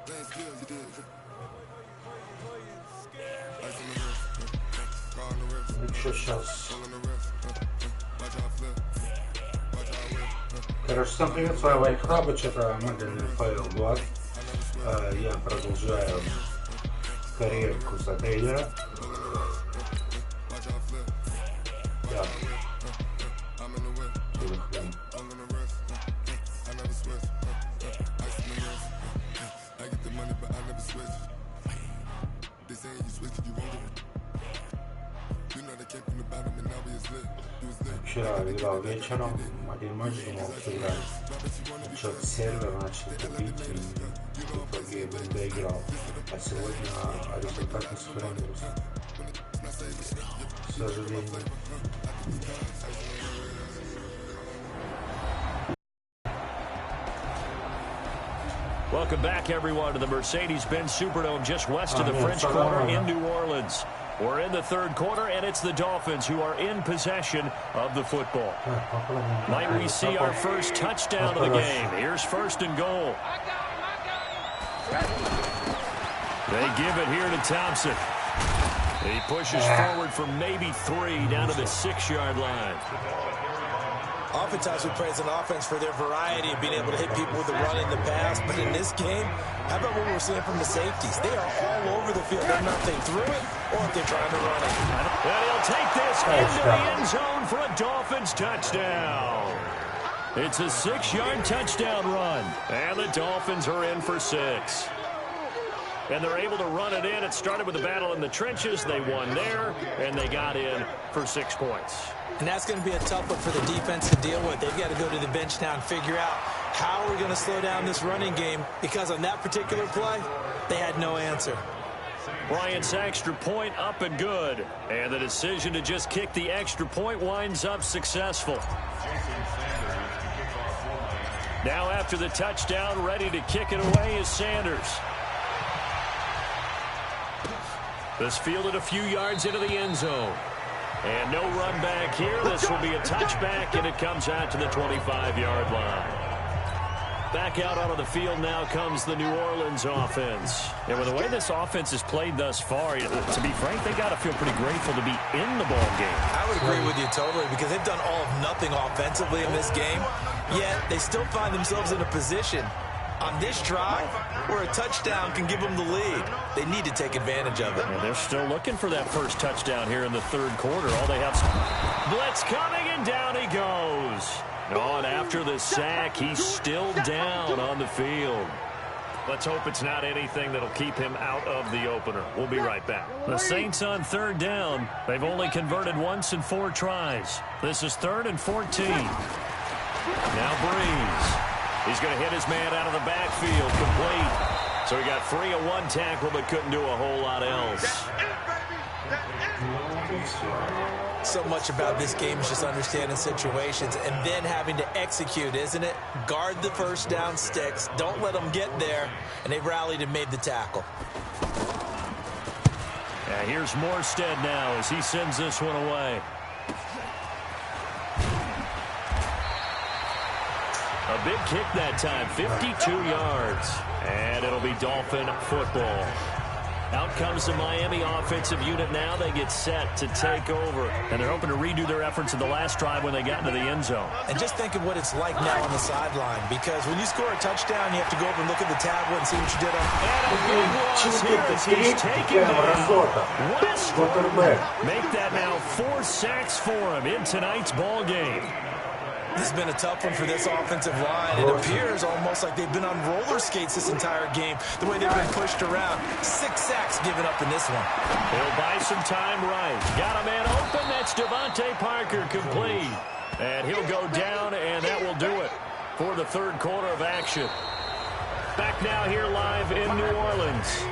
Что сейчас? Короче, всем привет, с вами Вайкраба, что-то медленный файл 2. Я продолжаю карьерку за тренера. Да. Вчера играл вечером, один матч, думал, что играть. Что-то сервер начал тупить и в итоге доиграл. А сегодня результат не сохранился. К сожалению. Welcome back, everyone, to the Mercedes-Benz Superdome just west of the French Quarter in New Orleans. We're in the third quarter, and it's the Dolphins who are in possession of the football. Might we see our first touchdown of the game? Here's first and goal. They give it here to Thompson. He pushes forward for maybe 3 down to the 6-yard line. Oftentimes we praise an offense for their variety of being able to hit people with the run in the pass, but in this game, how about what we're seeing from the safeties? They are all over the field. They're not if they threw it or if they're trying to run it. And he'll take this into the end zone for a Dolphins touchdown. It's a 6-yard touchdown run, and the Dolphins are in for 6. And they're able to run it in. It started with a battle in the trenches. They won there, and they got in for 6 points. And that's going to be a tough one for the defense to deal with. They've got to go to the bench now and figure out how we're going to slow down this running game, because on that particular play, they had no answer. Bryant's extra point up and good. And the decision to just kick the extra point winds up successful. Now after the touchdown, ready to kick it away is Sanders. This fielded a few yards into the end zone. And no run back here. This will be a touchback, and it comes out to the 25-yard line. Back out onto the field now comes the New Orleans offense. And with the way this offense has played thus far, to be frank, they got to feel pretty grateful to be in the ball game. I would agree with you totally, because they've done all of nothing offensively in this game, yet they still find themselves in a position on this drive where a touchdown can give them the lead. They need to take advantage of it. And they're still looking for that first touchdown here in the third quarter. All they have is blitz coming, and down he goes. Oh, and after the sack, he's still down on the field. Let's hope it's not anything that'll keep him out of the opener. We'll be right back. The Saints on third down. They've only converted once in 4 tries. This is 3rd and 14. Now Breeze. He's going to hit his man out of the backfield, complete. So he got free of 1 tackle, but couldn't do a whole lot else. So much about this game is just understanding situations and then having to execute, isn't it? Guard the first down sticks. Don't let them get there. And they rallied and made the tackle. Yeah, here's Morstead now as he sends this one away. A big kick that time, 52 yards. And it'll be Dolphin football. Out comes the Miami offensive unit now. They get set to take over. And they're hoping to redo their efforts in the last drive when they got into the end zone. And just think of what it's like now on the sideline. Because when you score a touchdown, you have to go over and look at the tablet and see what you did on. And a big loss here as he's taken down. Westbrook. Make that now 4 sacks for him in tonight's ball game. This has been a tough one for this offensive line. It appears almost like they've been on roller skates this entire game, the way they've been pushed around. 6 sacks given up in this one. He'll buy some time right. Got a man open. That's Devontae Parker, complete. And he'll go down, and that will do it for the third quarter of action. Back now here live in New Orleans.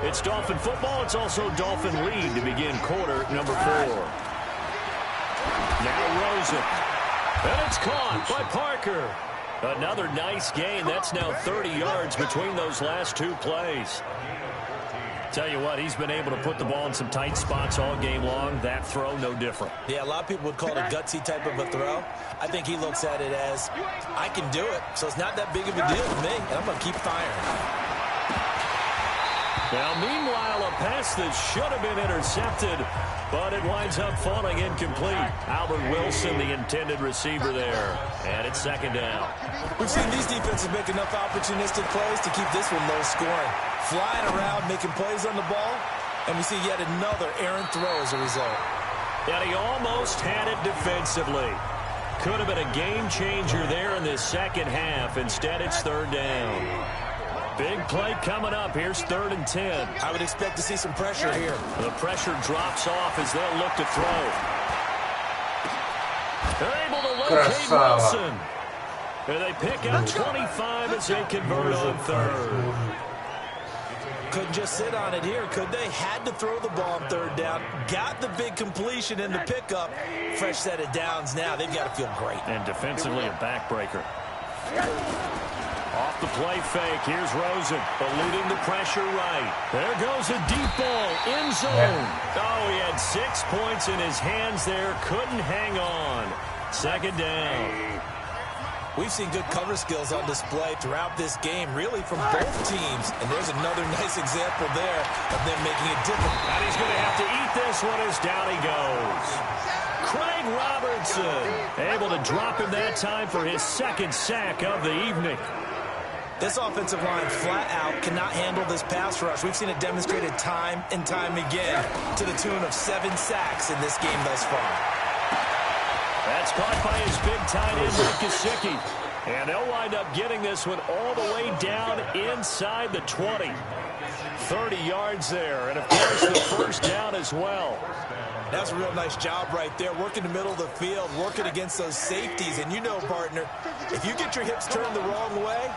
It's Dolphin football. It's also Dolphin lead to begin quarter number 4. Now Rosen. And it's caught by Parker. Another nice gain. That's now 30 yards between those last 2 plays. Tell you what, he's been able to put the ball in some tight spots all game long. That throw, no different. Yeah, a lot of people would call it a gutsy type of a throw. I think he looks at it as, I can do it, so it's not that big of a deal to me, and I'm going to keep firing. Now, meanwhile, a pass that should have been intercepted, but it winds up falling incomplete. Albert Wilson, the intended receiver there. And it's second down. We've seen these defenses make enough opportunistic plays to keep this one low scoring. Flying around, making plays on the ball, and we see yet another errant throw as a result. And he almost had it defensively. Could have been a game changer there in this second half. Instead, it's third down. Big play coming up. Here's 3rd and 10. I would expect to see some pressure here. The pressure drops off as they'll look to throw. They're able to locate Wilson. And they pick up 25 as they convert on 3rd. Couldn't just sit on it here, could they? Had to throw the ball on 3rd down. Got the big completion in the pickup. Fresh set of downs now. They've got to feel great. And defensively a backbreaker. Off the play fake. Here's Rosen, eluding the pressure right. There goes a deep ball. End zone. Oh, he had 6 points in his hands there. Couldn't hang on. Second down. We've seen good cover skills on display throughout this game, really from both teams. And there's another nice example there of them making it different. And he's going to have to eat this one as down he goes. Craig Robertson able to drop him that time for his 2nd sack of the evening. This offensive line flat out cannot handle this pass rush. We've seen it demonstrated time and time again to the tune of 7 sacks in this game thus far. That's caught by his big tight end, Mike Gesicki. And they'll wind up getting this one all the way down inside the 20. 30 yards there, and of course the first down as well. That's a real nice job right there, working the middle of the field, working against those safeties. And you know, partner, if you get your hips turned the wrong way,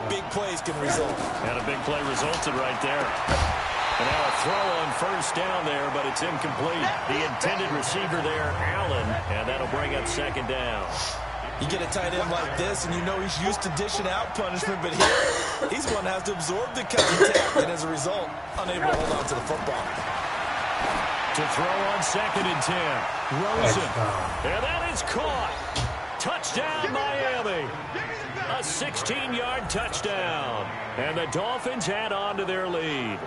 big plays can result. And a big play resulted right there. And now a throw on first down there, but it's incomplete. The intended receiver there, Allen, and that'll bring up second down. You get a tight end like this, and you know he's used to dishing out punishment, but here, he's one that has to absorb the contact, and as a result, unable to hold on to the football. To throw on 2nd and 10. Rosen. And that is caught. Touchdown, Miami. A 16-yard touchdown. And the Dolphins add on to their lead.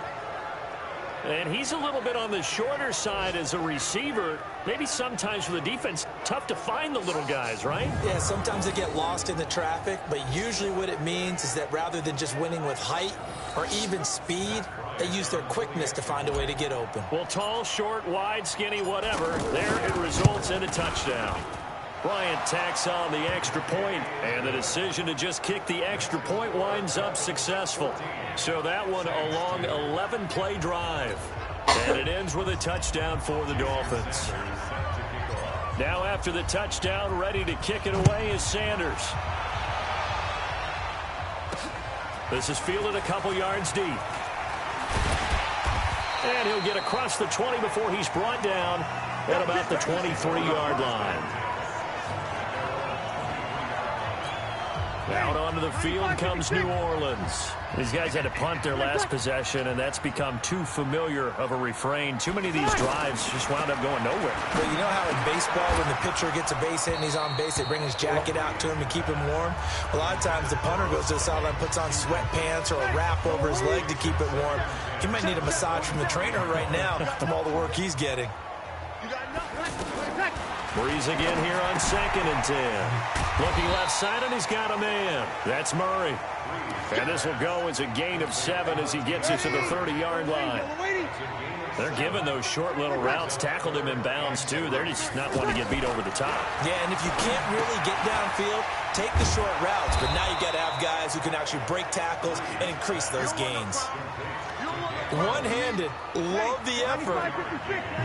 And he's a little bit on the shorter side as a receiver. Maybe sometimes for the defense, tough to find the little guys, right? Yeah, sometimes they get lost in the traffic, but usually what it means is that rather than just winning with height or even speed, they use their quickness to find a way to get open. Well, tall, short, wide, skinny, whatever, there it results in a touchdown. Bryant tacks on the extra point, and the decision to just kick the extra point winds up successful. So that one a long 11-play drive. And it ends with a touchdown for the Dolphins. Now after the touchdown, ready to kick it away is Sanders. This is fielded a couple yards deep. And he'll get across the 20 before he's brought down at about the 23-yard line. Out onto the field comes New Orleans. These guys had to punt their last possession, and that's become too familiar of a refrain. Too many of these drives just wound up going nowhere. But you know how in baseball, when the pitcher gets a base hit and he's on base, they bring his jacket out to him to keep him warm? A lot of times the punter goes to the sideline, puts on sweatpants or a wrap over his leg to keep it warm. He might need a massage from the trainer right now from all the work he's getting. Breeze again here on 2nd and 10. Looking left side, and he's got a man. That's Murray. And this will go as a gain of 7 as he gets it to the 30-yard line. They're giving those short little routes. Tackled him in bounds, too. They're just not wanting to get beat over the top. Yeah, and if you can't really get downfield, take the short routes. But now you got to have guys who can actually break tackles and increase those gains. One-handed, love the effort.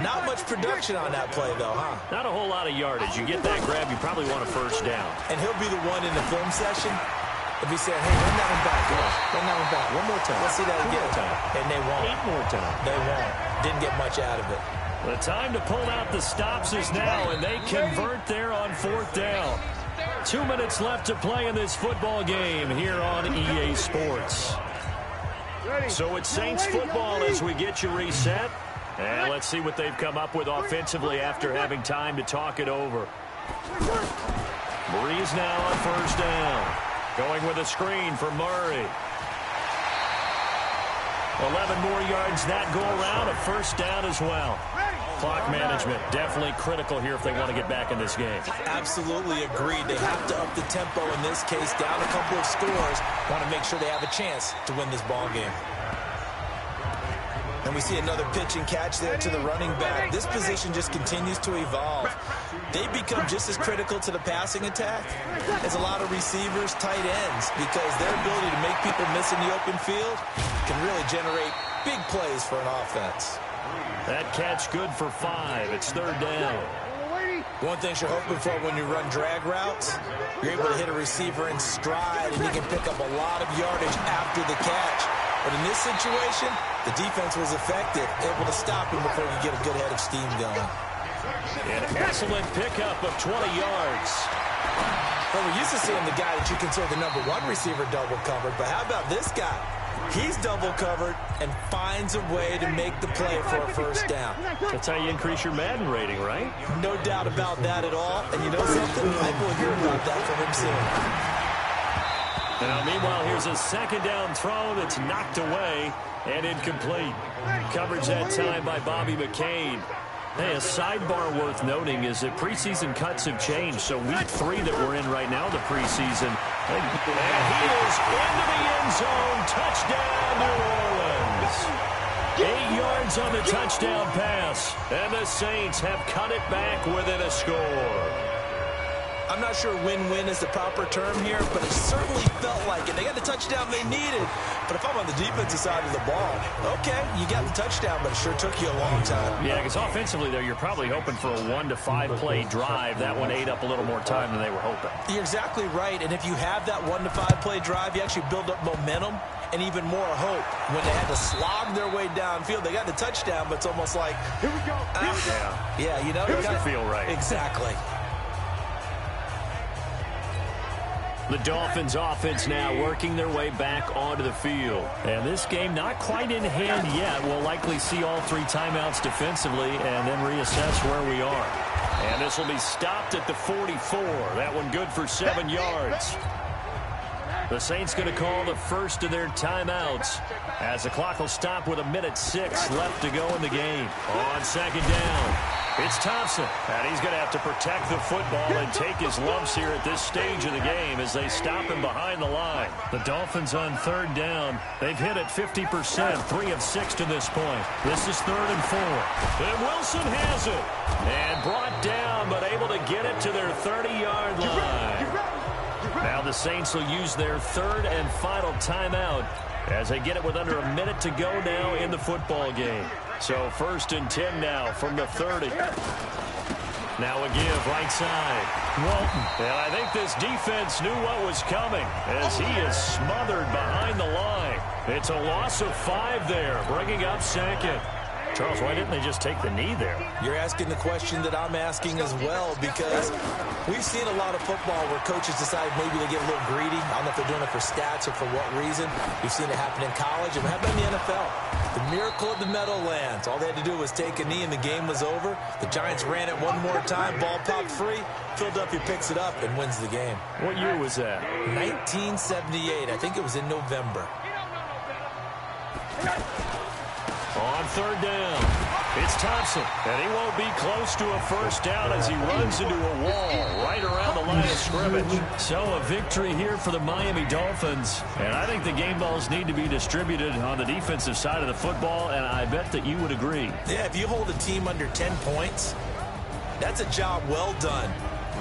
Not much production on that play, though, huh? Not a whole lot of yardage. You get that grab, you probably want a first down. And he'll be the one in the film session if he said, hey, run that one back. Run that one back. One more time. Let's see that again. And they won't. 8 more times. They won't. Didn't get much out of it. The time to pull out the stops is now, and they convert there on 4th down. 2 minutes left to play in this football game here on EA Sports. So it's Saints football as we get you reset. And let's see what they've come up with offensively after having time to talk it over. Breeze now on first down. Going with a screen for Murray. 11 more yards that go around, a first down as well. Clock management, definitely critical here if they want to get back in this game. Absolutely agreed. They have to up the tempo in this case, down a couple of scores. Want to make sure they have a chance to win this ball game. And we see another pitch and catch there to the running back. This position just continues to evolve. They become just as critical to the passing attack as a lot of receivers, tight ends, because their ability to make people miss in the open field can really generate big plays for an offense. That catch good for 5. It's third down. One thing you're hoping for when you run drag routes, you're able to hit a receiver in stride, and you can pick up a lot of yardage after the catch. But in this situation, the defense was effective, able to stop him before you get a good head of steam going. An excellent pickup of 20 yards. Well, we're used to seeing the guy that you consider the number 1 receiver double covered, but how about this guy? He's double covered and finds a way to make the play for a first down. That's how you increase your Madden rating, right? No doubt about that at all. And you know something? I will hear about that from him soon. Now, meanwhile, here's a second down throw that's knocked away and incomplete. Coverage that time by Bobby McCain. Hey, a sidebar worth noting is that preseason cuts have changed. So week 3 that we're in right now, the preseason. And he is into the end zone. Touchdown, New Orleans. 8 yards on the touchdown pass. And the Saints have cut it back within a score. I'm not sure win-win is the proper term here, but it certainly felt like it. They got the touchdown they needed. But if I'm on the defensive side of the ball, okay, you got the touchdown, but it sure took you a long time. Yeah, because offensively, though, you're probably hoping for a 1 to 5 play drive. That one ate up a little more time than they were hoping. You're exactly right. And if you have that 1 to 5 play drive, you actually build up momentum and even more hope. When they had to slog their way downfield, they got the touchdown, but it's almost like, here we go. Yeah, you know, it doesn't feel right. Exactly. The Dolphins offense now working their way back onto the field. And this game not quite in hand yet. We'll likely see all 3 timeouts defensively and then reassess where we are. And this will be stopped at the 44. That one good for 7 yards. The Saints going to call the first of their timeouts as the clock will stop with 1:06 left to go in the game. On second down, it's Thompson, and he's going to have to protect the football and take his lumps here at this stage of the game as they stop him behind the line. The Dolphins on third down. They've hit it 50%, 3 of 6 to this point. This is 3rd and 4. And Wilson has it. And brought down, but able to get it to their 30-yard line. Now the Saints will use their 3rd and final timeout as they get it with under 1 minute to go now in the football game. So 1st and 10 now from the 30. Now a give right side. Walton. And I think this defense knew what was coming as he is smothered behind the line. It's a loss of 5 there, bringing up 2nd. Charles, why didn't they just take the knee there? You're asking the question that I'm asking as well, because we've seen a lot of football where coaches decide maybe they get a little greedy. I don't know if they're doing it for stats or for what reason. We've seen it happen in college, and it happened in the NFL. The miracle of the Meadowlands. All they had to do was take a knee, and the game was over. The Giants ran it one more time. Ball popped free. Philadelphia picks it up and wins the game. What year was that? 1978. I think it was in November. On third down, it's Thompson, and he won't be close to a first down as he runs into a wall right around the line of scrimmage. So a victory here for the Miami Dolphins, and I think the game balls need to be distributed on the defensive side of the football, and I bet that you would agree. Yeah, if you hold a team under 10 points, that's a job well done,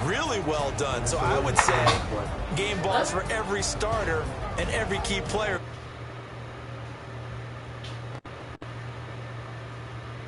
really well done. So I would say game balls for every starter and every key player.